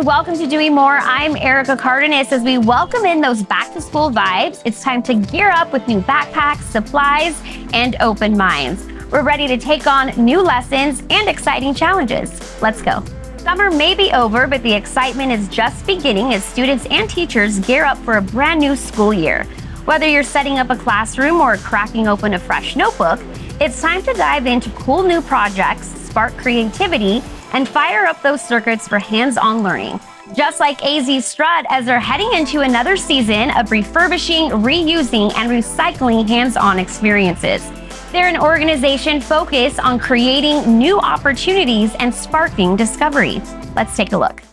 welcome to Doing More. I'm Erica Cardenas. As we welcome in those back-to-school vibes, it's time to gear up with new backpacks, supplies, and open minds. We're ready to take on new lessons and exciting challenges. Let's go. Summer may be over, but the excitement is just beginning as students and teachers gear up for a brand new school year. Whether you're setting up a classroom or cracking open a fresh notebook, it's time to dive into cool new projects, spark creativity, and fire up those circuits for hands-on learning. Just like AZ StRUT, as they're heading into another season of refurbishing, reusing, and recycling hands-on experiences. They're an organization focused on creating new opportunities and sparking discovery. Let's take a look.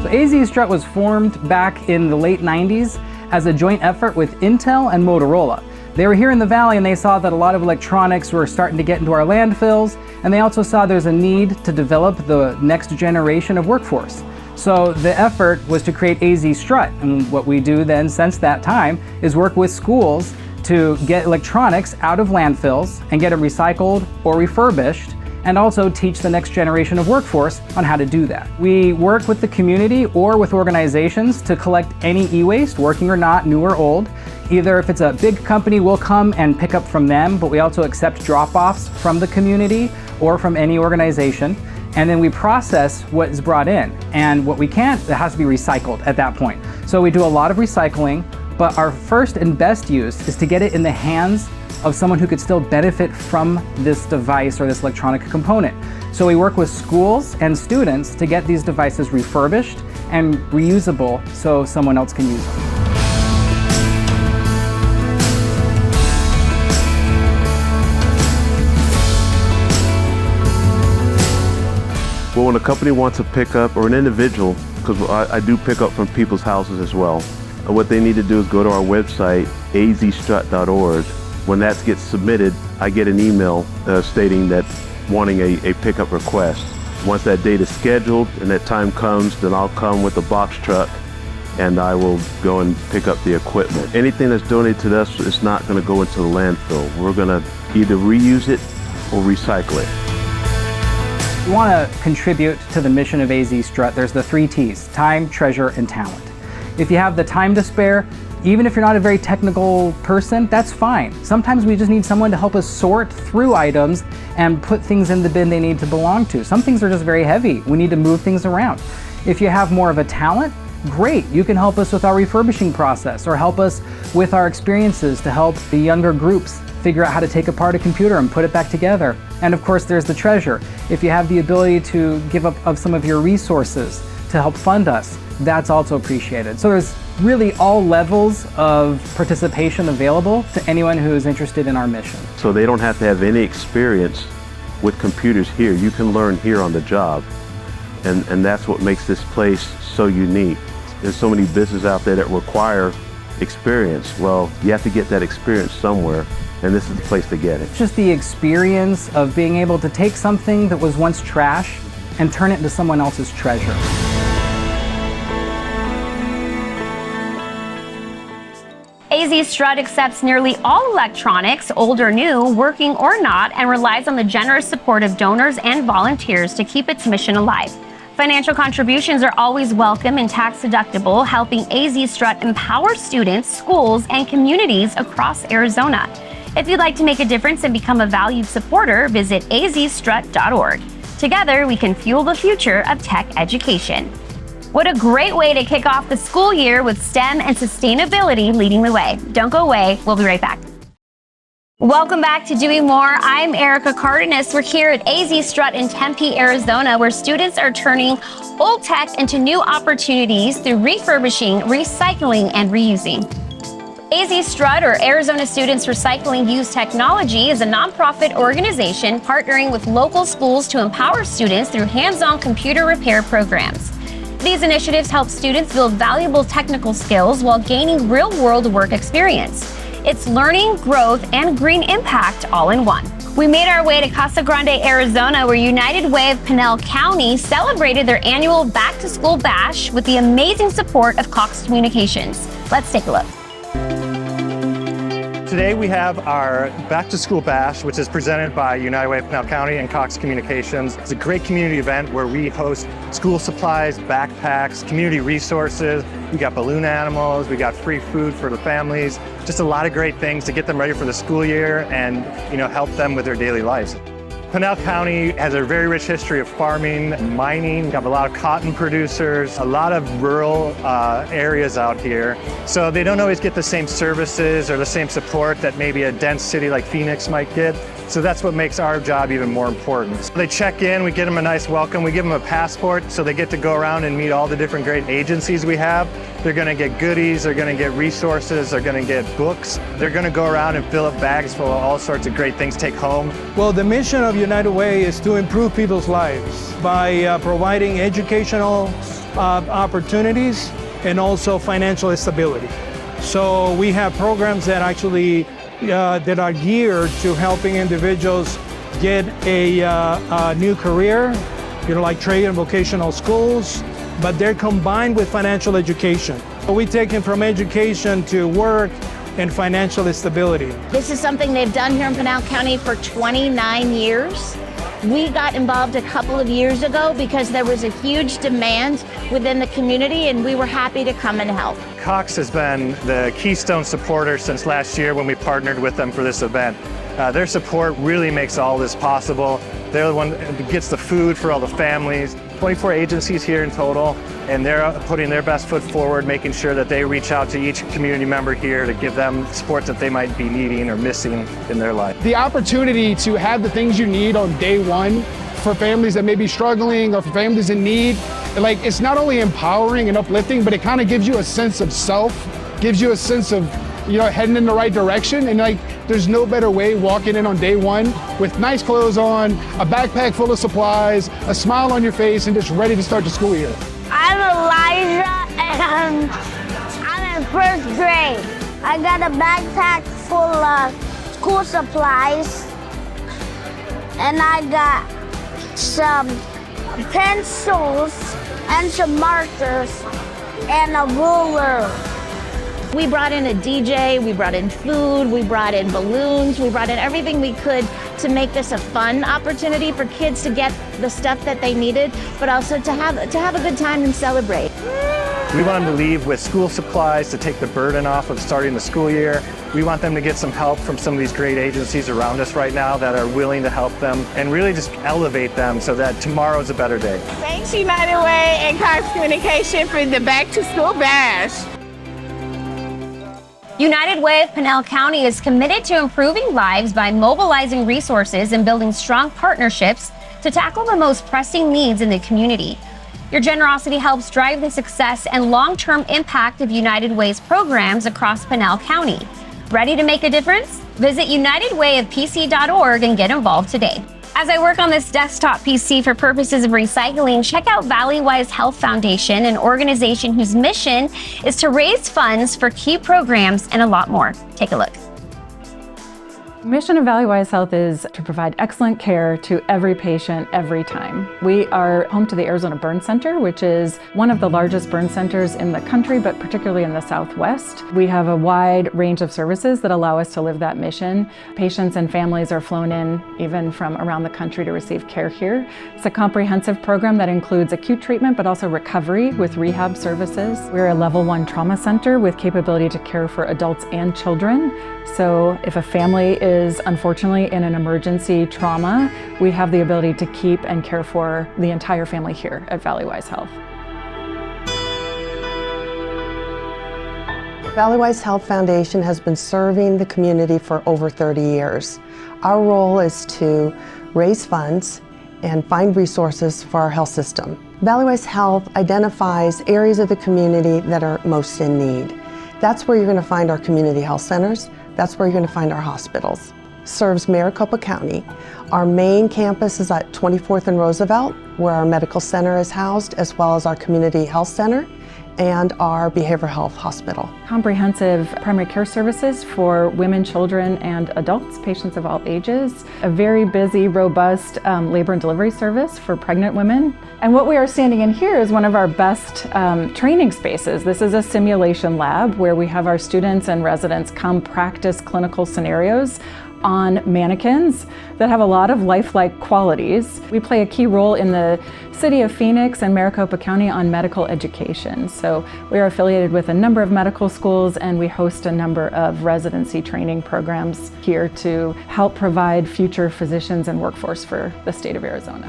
So AZ StRUT was formed back in the late 90s as a joint effort with Intel and Motorola. They were here in the Valley and they saw that a lot of electronics were starting to get into our landfills, and they also saw there's a need to develop the next generation of workforce. So the effort was to create AZ StRUT, and what we do then since that time is work with schools to get electronics out of landfills and get it recycled or refurbished, and also teach the next generation of workforce on how to do that. We work with the community or with organizations to collect any e-waste, working or not, new or old. Either if it's a big company, we'll come and pick up from them, but we also accept drop-offs from the community or from any organization. And then we process what is brought in. And what we can't, it has to be recycled at that point. So we do a lot of recycling, but our first and best use is to get it in the hands of someone who could still benefit from this device or this electronic component. So we work with schools and students to get these devices refurbished and reusable so someone else can use them. Well, when a company wants to pick up, or an individual, because I do pick up from people's houses as well, what they need to do is go to our website, azstrut.org. When that gets submitted, I get an email stating that wanting a pickup request. Once that date is scheduled and that time comes, then I'll come with a box truck and I will go and pick up the equipment. Anything that's donated to us is not going to go into the landfill. We're going to either reuse it or recycle it. We want to contribute to the mission of AZ StRUT. There's the 3 T's: time, treasure, and talent. If you have the time to spare, even if you're not a very technical person, that's fine. Sometimes we just need someone to help us sort through items and put things in the bin they need to belong to. Some things are just very heavy. We need to move things around. If you have more of a talent, great. You can help us with our refurbishing process or help us with our experiences to help the younger groups figure out how to take apart a computer and put it back together. And of course, there's the treasure. If you have the ability to give up of some of your resources to help fund us, that's also appreciated. So there's really all levels of participation available to anyone who is interested in our mission. So they don't have to have any experience with computers here. You can learn here on the job. And that's what makes this place so unique. There's so many businesses out there that require experience. Well, you have to get that experience somewhere, and this is the place to get it. Just the experience of being able to take something that was once trash and turn it into someone else's treasure. AZ StRUT accepts nearly all electronics, old or new, working or not, and relies on the generous support of donors and volunteers to keep its mission alive. Financial contributions are always welcome and tax deductible, helping AZ StRUT empower students, schools, and communities across Arizona. If you'd like to make a difference and become a valued supporter, visit azstrut.org. Together, we can fuel the future of tech education. What a great way to kick off the school year with STEM and sustainability leading the way. Don't go away. We'll be right back. Welcome back to Doing More. I'm Erica Cardenas. We're here at AZ StRUT in Tempe, Arizona, where students are turning old tech into new opportunities through refurbishing, recycling, and reusing. AZ StRUT, or Arizona Students Recycling Used Technology, is a nonprofit organization partnering with local schools to empower students through hands-on computer repair programs. These initiatives help students build valuable technical skills while gaining real-world work experience. It's learning, growth, and green impact all in one. We made our way to Casa Grande, Arizona, where United Way of Pinal County celebrated their annual back-to-school bash with the amazing support of Cox Communications. Let's take a look. Today we have our Back to School Bash, which is presented by United Way of Pinal County and Cox Communications. It's a great community event where we host school supplies, backpacks, community resources. We got balloon animals, we got free food for the families, just a lot of great things to get them ready for the school year and help them with their daily lives. Pinal County has a very rich history of farming and mining. We have a lot of cotton producers, a lot of rural areas out here. So they don't always get the same services or the same support that maybe a dense city like Phoenix might get. So that's what makes our job even more important. So they check in, we get them a nice welcome, we give them a passport so they get to go around and meet all the different great agencies we have. They're gonna get goodies, they're gonna get resources, they're gonna get books. They're gonna go around and fill up bags full of all sorts of great things to take home. Well, the mission of United Way is to improve people's lives by providing educational opportunities and also financial stability. So we have programs that actually that are geared to helping individuals get a new career, like trade and vocational schools, but they're combined with financial education. So we take them from education to work and financial stability. This is something they've done here in Pinal County for 29 years. We got involved a couple of years ago because there was a huge demand within the community and we were happy to come and help. Cox has been the keystone supporter since last year when we partnered with them for this event. Their support really makes all this possible. They're the one that gets the food for all the families. 24 agencies here in total, and they're putting their best foot forward, making sure that they reach out to each community member here to give them support that they might be needing or missing in their life. The opportunity to have the things you need on day one for families that may be struggling or for families in need, it's not only empowering and uplifting, but it kind of gives you a sense of self, gives you a sense of heading in the right direction. And there's no better way walking in on day one with nice clothes on, a backpack full of supplies, a smile on your face, and just ready to start the school year. I'm Elijah, and I'm in first grade. I got a backpack full of school supplies, and I got some pencils and some markers and a ruler. We brought in a DJ, we brought in food, we brought in balloons, we brought in everything we could to make this a fun opportunity for kids to get the stuff that they needed, but also to have a good time and celebrate. We want them to leave with school supplies to take the burden off of starting the school year. We want them to get some help from some of these great agencies around us right now that are willing to help them and really just elevate them so that tomorrow's a better day. Thanks United Way and Cox Communications for the Back to School Bash. United Way of Pinal County is committed to improving lives by mobilizing resources and building strong partnerships to tackle the most pressing needs in the community. Your generosity helps drive the success and long-term impact of United Way's programs across Pinal County. Ready to make a difference? Visit unitedwayofpc.org and get involved today. As I work on this desktop PC for purposes of recycling, check out Valleywise Health Foundation, an organization whose mission is to raise funds for key programs and a lot more. Take a look. The mission of Valleywise Health is to provide excellent care to every patient, every time. We are home to the Arizona Burn Center, which is one of the largest burn centers in the country, but particularly in the Southwest. We have a wide range of services that allow us to live that mission. Patients and families are flown in even from around the country to receive care here. It's a comprehensive program that includes acute treatment, but also recovery with rehab services. We're a level 1 trauma center with capability to care for adults and children. So if a family is unfortunately in an emergency trauma, we have the ability to keep and care for the entire family here at Valleywise Health. Valleywise Health Foundation has been serving the community for over 30 years. Our role is to raise funds and find resources for our health system. Valleywise Health identifies areas of the community that are most in need. That's where you're going to find our community health centers. That's where you're going to find our hospitals. Serves Maricopa County. Our main campus is at 24th and Roosevelt, where our medical center is housed, as well as our community health center. and our behavioral health hospital. Comprehensive primary care services for women, children, and adults, patients of all ages. A very busy, robust labor and delivery service for pregnant women. And what we are standing in here is one of our best training spaces. This is a simulation lab where we have our students and residents come practice clinical scenarios on mannequins that have a lot of lifelike qualities. We play a key role in the city of Phoenix and Maricopa County on medical education. So we are affiliated with a number of medical schools, and we host a number of residency training programs here to help provide future physicians and workforce for the state of Arizona.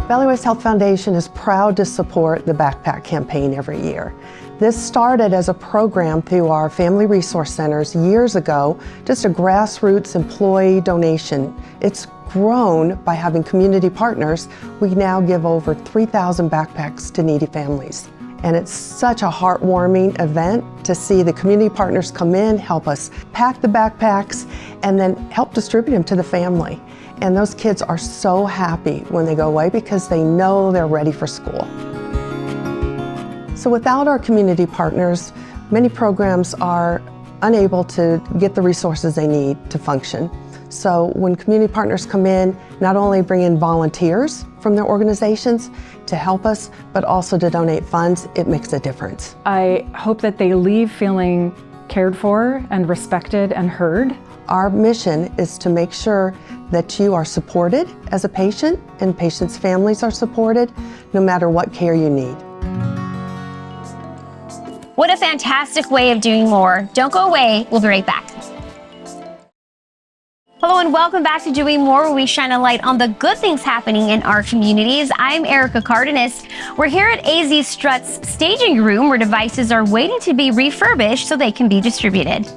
Valleywise Health Foundation is proud to support the Backpack campaign every year. This started as a program through our family resource centers years ago, just a grassroots employee donation. It's grown by having community partners. We now give over 3,000 backpacks to needy families. And it's such a heartwarming event to see the community partners come in, help us pack the backpacks, and then help distribute them to the family. And those kids are so happy when they go away because they know they're ready for school. So without our community partners, many programs are unable to get the resources they need to function. So when community partners come in, not only bring in volunteers from their organizations to help us, but also to donate funds, it makes a difference. I hope that they leave feeling cared for and respected and heard. Our mission is to make sure that you are supported as a patient and patients' families are supported no matter what care you need. What a fantastic way of doing more. Don't go away. We'll be right back. Hello and welcome back to Doing More, where we shine a light on the good things happening in our communities. I'm Erica Cardenas. We're here at AZ StRUT's staging room, where devices are waiting to be refurbished so they can be distributed.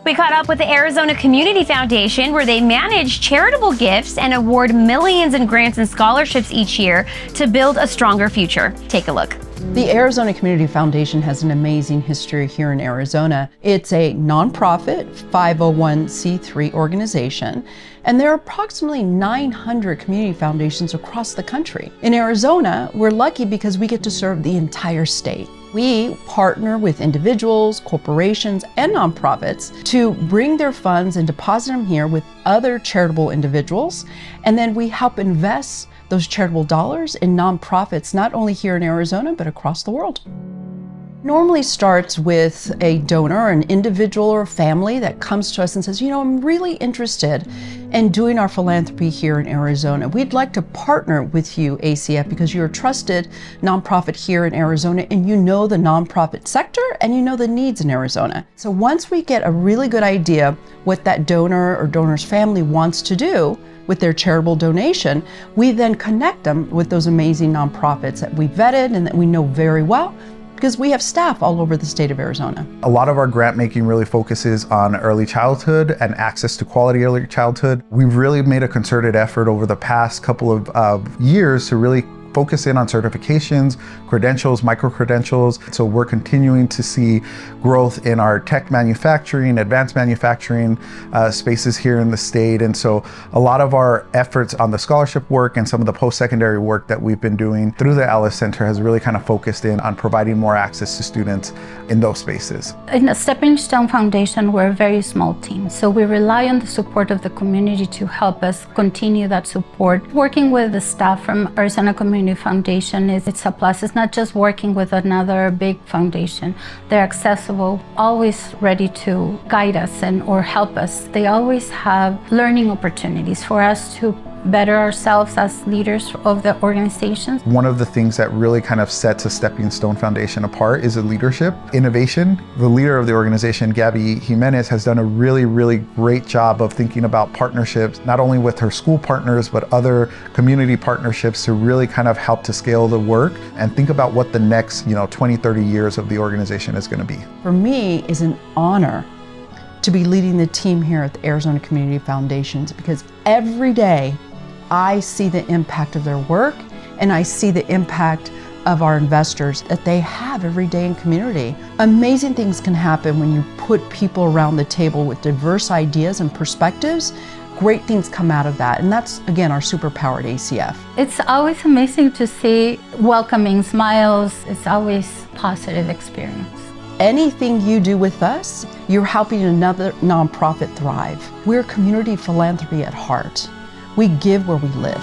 We caught up with the Arizona Community Foundation, where they manage charitable gifts and award millions in grants and scholarships each year to build a stronger future. Take a look. The Arizona Community Foundation has an amazing history here in Arizona. It's a nonprofit 501c3 organization, and there are approximately 900 community foundations across the country. In Arizona, we're lucky because we get to serve the entire state. We partner with individuals, corporations, and nonprofits to bring their funds and deposit them here with other charitable individuals, and then we help invest those charitable dollars in nonprofits, not only here in Arizona, but across the world. Normally starts with a donor, an individual or a family that comes to us and says, you know, I'm really interested in doing our philanthropy here in Arizona. We'd like to partner with you, ACF, because you're a trusted nonprofit here in Arizona and you know the nonprofit sector and you know the needs in Arizona. So once we get a really good idea what that donor or donor's family wants to do with their charitable donation, we then connect them with those amazing nonprofits that we vetted and that we know very well, because we have staff all over the state of Arizona. A lot of our grant making really focuses on early childhood and access to quality early childhood. We've really made a concerted effort over the past couple of years to really focus in on certifications, credentials, micro-credentials. So we're continuing to see growth in our tech manufacturing, advanced manufacturing spaces here in the state. And so a lot of our efforts on the scholarship work and some of the post-secondary work that we've been doing through the Alice Center has really kind of focused in on providing more access to students in those spaces. In the Stepping Stone Foundation, we're a very small team. So we rely on the support of the community to help us continue that support. Working with the staff from Arizona Community Foundation it's a plus. It's not just working with another big foundation. They're accessible, always ready to guide us or help us. They always have learning opportunities for us to better ourselves as leaders of the organizations. One of the things that really kind of sets a Stepping Stone Foundation apart is the leadership, innovation. The leader of the organization, Gabby Jimenez, has done a really, really great job of thinking about partnerships, not only with her school partners, but other community partnerships to really kind of help to scale the work and think about what the next 20, 30 years of the organization is going to be. For me, it's an honor to be leading the team here at the Arizona Community Foundations, because every day I see the impact of their work and I see the impact of our investors that they have every day in community. Amazing things can happen when you put people around the table with diverse ideas and perspectives great things come out of that. And that's, again, our superpower at ACF. It's always amazing to see welcoming smiles. It's always a positive experience. Anything you do with us, you're helping another nonprofit thrive. We're community philanthropy at heart. We give where we live.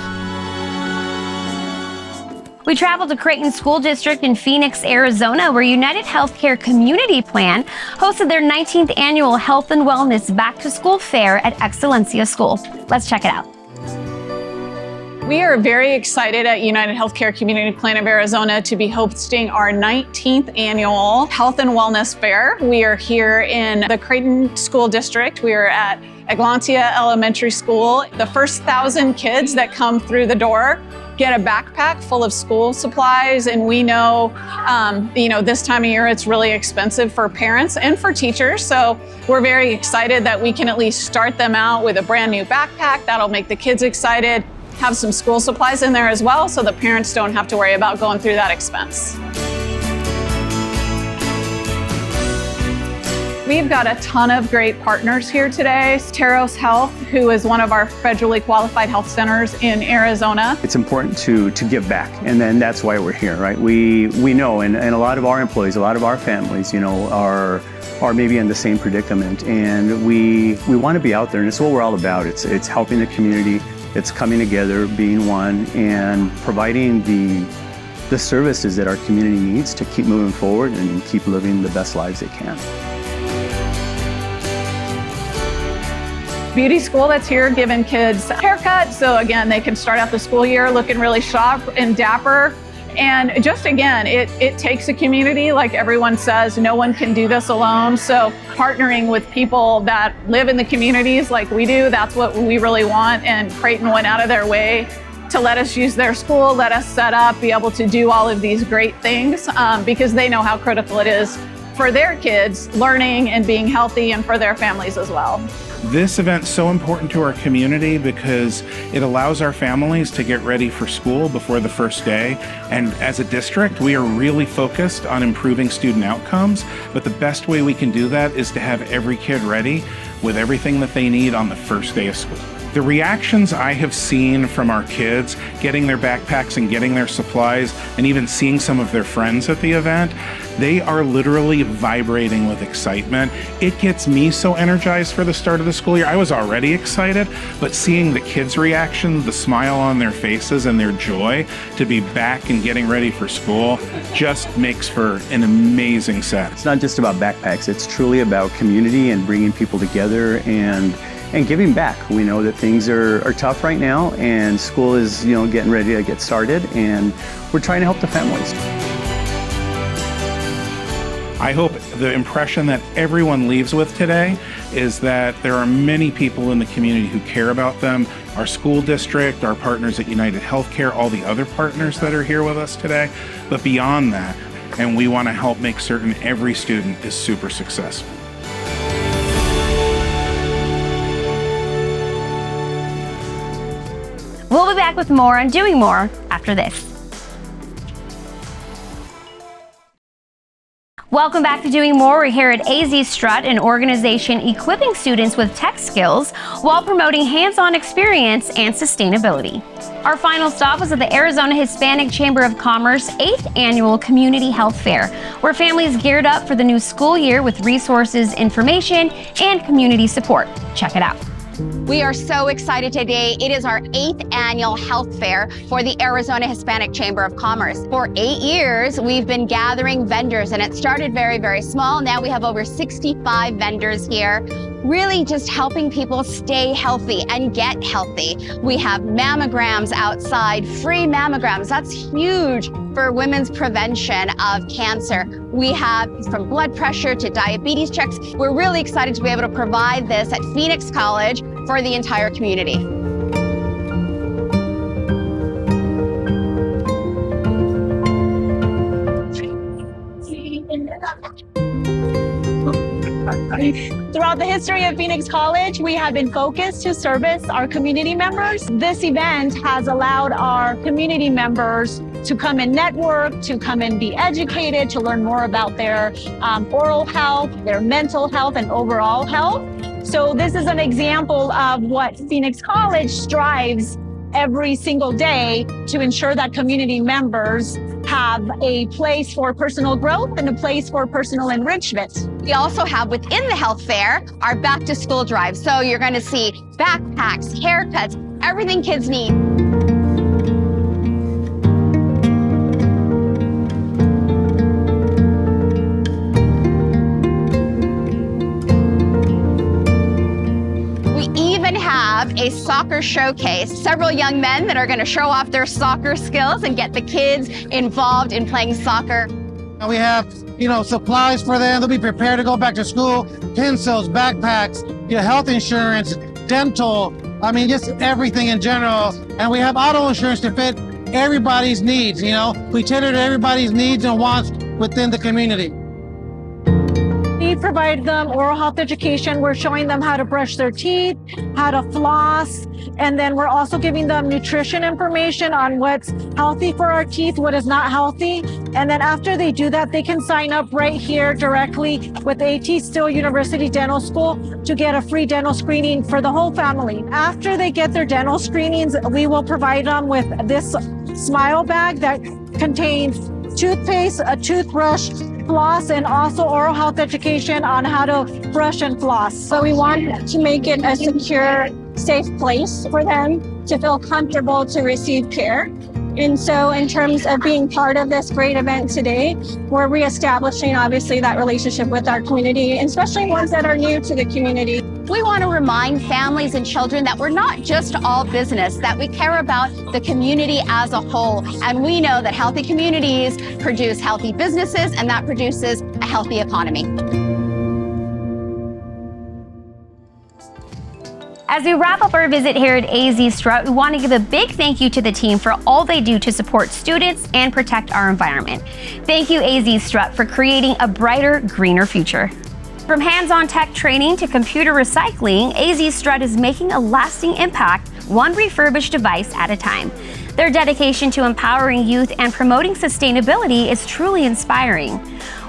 We traveled to Creighton School District in Phoenix, Arizona, where United Healthcare Community Plan hosted their 19th annual Health and Wellness Back to School Fair at Excelencia School. Let's check it out. We are very excited at United Healthcare Community Plan of Arizona to be hosting our 19th annual Health and Wellness Fair. We are here in the Creighton School District. We are at Excelencia Elementary School. The first 1,000 kids that come through the door get a backpack full of school supplies, and we know, this time of year it's really expensive for parents and for teachers. So we're very excited that we can at least start them out with a brand new backpack. That'll make the kids excited. Have some school supplies in there as well, so the parents don't have to worry about going through that expense. We've got a ton of great partners here today. Teros Health, who is one of our federally qualified health centers in Arizona. It's important to give back, and then that's why we're here, right? We know, and a lot of our employees, a lot of our families, are maybe in the same predicament, and we want to be out there, and it's what we're all about. It's helping the community, it's coming together, being one, and providing the services that our community needs to keep moving forward and keep living the best lives they can. Beauty school that's here giving kids haircuts, so again, they can start out the school year looking really sharp and dapper. And just again, it takes a community, like everyone says, no one can do this alone. So partnering with people that live in the communities like we do, that's what we really want. And Creighton went out of their way to let us use their school, let us set up, be able to do all of these great things because they know how critical it is for their kids learning and being healthy, and for their families as well. This event's so important to our community because it allows our families to get ready for school before the first day. And as a district, we are really focused on improving student outcomes, but the best way we can do that is to have every kid ready with everything that they need on the first day of school. The reactions I have seen from our kids getting their backpacks and getting their supplies, and even seeing some of their friends at the event, they are literally vibrating with excitement. It gets me so energized for the start of the school year. I was already excited, but seeing the kids' reaction, the smile on their faces and their joy to be back and getting ready for school just makes for an amazing set. It's not just about backpacks, it's truly about community and bringing people together and giving back. We know that things are tough right now, and school is getting ready to get started, and we're trying to help the families. I hope the impression that everyone leaves with today is that there are many people in the community who care about them. Our school district, our partners at United Healthcare, all the other partners that are here with us today, but beyond that, and we want to help make certain every student is super successful. We'll be back with more on Doing More after this. Welcome back to Doing More. We're here at AZ StRUT, an organization equipping students with tech skills while promoting hands-on experience and sustainability. Our final stop was at the Arizona Hispanic Chamber of Commerce 8th Annual Community Health Fair, where families geared up for the new school year with resources, information, and community support. Check it out. We are so excited today. It is our 8th annual health fair for the Arizona Hispanic Chamber of Commerce. For 8 years, we've been gathering vendors, and it started very, very small. Now we have over 65 vendors here, really just helping people stay healthy and get healthy. We have mammograms outside, free mammograms. That's huge for women's prevention of cancer. We have from blood pressure to diabetes checks. We're really excited to be able to provide this at Phoenix College for the entire community. Throughout the history of Phoenix College, we have been focused to service our community members. This event has allowed our community members to come and network, to come and be educated, to learn more about their oral health, their mental health, and overall health. So this is an example of what Phoenix College strives every single day to ensure that community members have a place for personal growth and a place for personal enrichment. We also have within the health fair our back to school drive. So you're going to see backpacks, haircuts, everything kids need. Have a soccer showcase. Several young men that are going to show off their soccer skills and get the kids involved in playing soccer. We have, supplies for them. They'll be prepared to go back to school. Pencils, backpacks, health insurance, dental. Just everything in general. And we have auto insurance to fit everybody's needs. We tailor to everybody's needs and wants within the community. We provide them oral health education. We're showing them how to brush their teeth, how to floss, and then we're also giving them nutrition information on what's healthy for our teeth, what is not healthy. And then after they do that, they can sign up right here directly with AT Still University Dental School to get a free dental screening for the whole family. After they get their dental screenings, we will provide them with this smile bag that contains toothpaste, a toothbrush, floss, and also oral health education on how to brush and floss. So we want to make it a secure, safe place for them to feel comfortable to receive care. And so in terms of being part of this great event today, we're reestablishing obviously that relationship with our community, especially ones that are new to the community. We want to remind families and children that we're not just all business, that we care about the community as a whole. And we know that healthy communities produce healthy businesses, and that produces a healthy economy. As we wrap up our visit here at AZ StRUT, we want to give a big thank you to the team for all they do to support students and protect our environment. Thank you, AZ StRUT, for creating a brighter, greener future. From hands-on tech training to computer recycling, AZ StRUT is making a lasting impact, one refurbished device at a time. Their dedication to empowering youth and promoting sustainability is truly inspiring.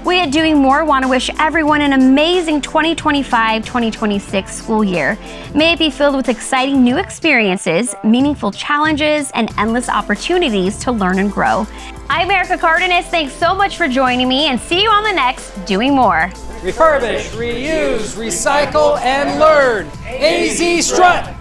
We at Doing More want to wish everyone an amazing 2025-2026 school year. May it be filled with exciting new experiences, meaningful challenges, and endless opportunities to learn and grow. I'm Erica Cardenas. Thanks so much for joining me, and see you on the next Doing More. Refurbish, reuse, recycle, and learn. AZ StRUT.